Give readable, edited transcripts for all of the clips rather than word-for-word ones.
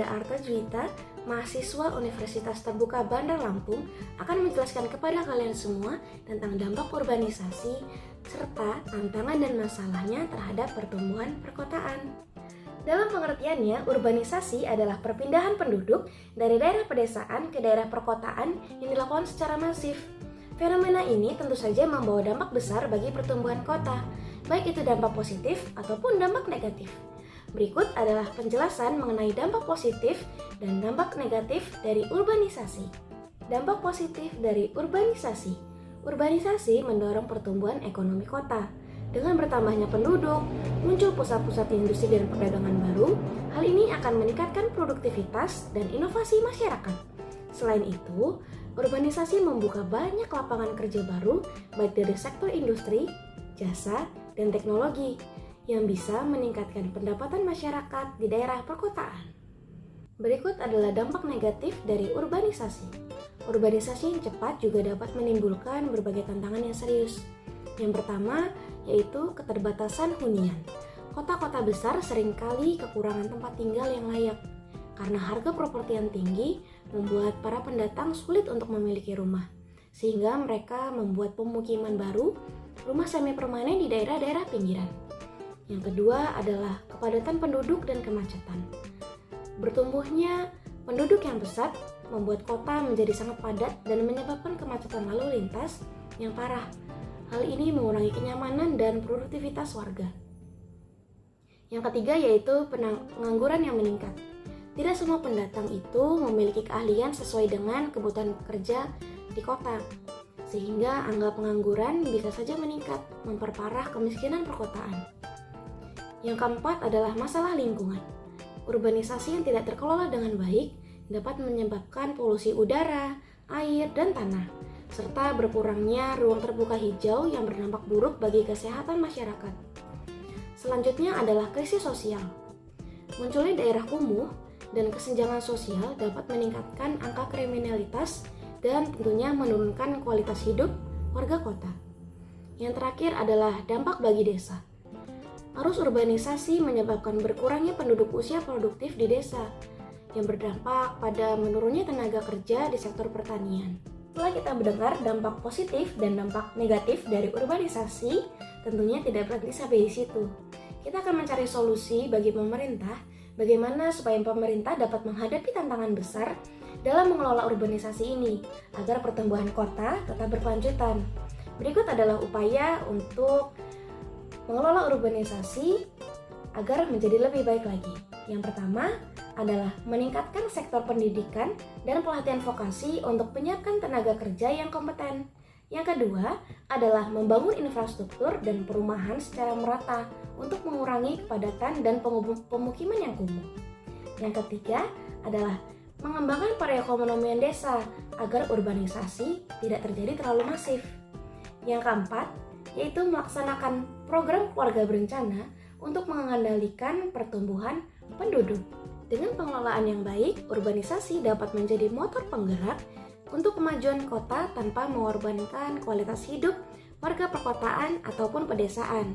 Arda Artajwita, mahasiswa Universitas Terbuka Bandar Lampung, akan menjelaskan kepada kalian semua tentang dampak urbanisasi serta tantangan dan masalahnya terhadap pertumbuhan perkotaan. Dalam pengertiannya, urbanisasi adalah perpindahan penduduk dari daerah pedesaan ke daerah perkotaan yang dilakukan secara masif. Fenomena ini tentu saja membawa dampak besar bagi pertumbuhan kota, baik itu dampak positif ataupun dampak negatif. Berikut adalah penjelasan mengenai dampak positif dan dampak negatif dari urbanisasi. Dampak positif dari urbanisasi. Urbanisasi mendorong pertumbuhan ekonomi kota. Dengan bertambahnya penduduk, muncul pusat-pusat industri dan perdagangan baru. Hal ini akan meningkatkan produktivitas dan inovasi masyarakat. Selain itu, urbanisasi membuka banyak lapangan kerja baru baik dari sektor industri, jasa, dan teknologi yang bisa meningkatkan pendapatan masyarakat di daerah perkotaan. Berikut adalah dampak negatif dari urbanisasi. Urbanisasi yang cepat juga dapat menimbulkan berbagai tantangan yang serius. Yang pertama yaitu keterbatasan hunian. Kota-kota besar seringkali kekurangan tempat tinggal yang layak. Karena harga properti yang tinggi membuat para pendatang sulit untuk memiliki rumah. Sehingga mereka membuat pemukiman baru, rumah semi permanen di daerah-daerah pinggiran. Yang kedua adalah kepadatan penduduk dan kemacetan. Bertumbuhnya penduduk yang pesat membuat kota menjadi sangat padat dan menyebabkan kemacetan lalu lintas yang parah. Hal ini mengurangi kenyamanan dan produktivitas warga. Yang ketiga yaitu pengangguran yang meningkat. Tidak semua pendatang itu memiliki keahlian sesuai dengan kebutuhan kerja di kota, sehingga angka pengangguran bisa saja meningkat, memperparah kemiskinan perkotaan. Yang keempat adalah masalah lingkungan. Urbanisasi yang tidak terkelola dengan baik dapat menyebabkan polusi udara, air, dan tanah, serta berkurangnya ruang terbuka hijau yang berdampak buruk bagi kesehatan masyarakat. Selanjutnya adalah krisis sosial. Munculnya daerah kumuh dan kesenjangan sosial dapat meningkatkan angka kriminalitas dan tentunya menurunkan kualitas hidup warga kota. Yang terakhir adalah dampak bagi desa. Arus urbanisasi menyebabkan berkurangnya penduduk usia produktif di desa, yang berdampak pada menurunnya tenaga kerja di sektor pertanian. Setelah kita mendengar dampak positif dan dampak negatif dari urbanisasi, tentunya tidak berhenti sampai di situ. Kita akan mencari solusi bagi pemerintah, bagaimana supaya pemerintah dapat menghadapi tantangan besar dalam mengelola urbanisasi ini, agar pertumbuhan kota tetap berkelanjutan. Berikut adalah upaya untuk mengelola urbanisasi agar menjadi lebih baik lagi. Yang pertama adalah meningkatkan sektor pendidikan dan pelatihan vokasi untuk menyiapkan tenaga kerja yang kompeten. Yang kedua adalah membangun infrastruktur dan perumahan secara merata untuk mengurangi kepadatan dan pemukiman yang kumuh. Yang ketiga adalah mengembangkan perekonomian desa agar urbanisasi tidak terjadi terlalu masif. Yang keempat yaitu melaksanakan program keluarga berencana untuk mengendalikan pertumbuhan penduduk. Dengan pengelolaan yang baik, urbanisasi dapat menjadi motor penggerak untuk kemajuan kota tanpa mengorbankan kualitas hidup warga perkotaan ataupun pedesaan.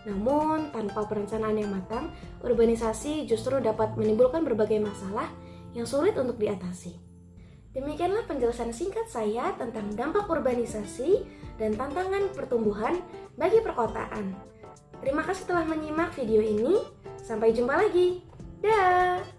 Namun, tanpa perencanaan yang matang, urbanisasi justru dapat menimbulkan berbagai masalah yang sulit untuk diatasi. Demikianlah penjelasan singkat saya tentang dampak urbanisasi dan tantangan pertumbuhan bagi perkotaan. Terima kasih telah menyimak video ini. Sampai jumpa lagi. Dah.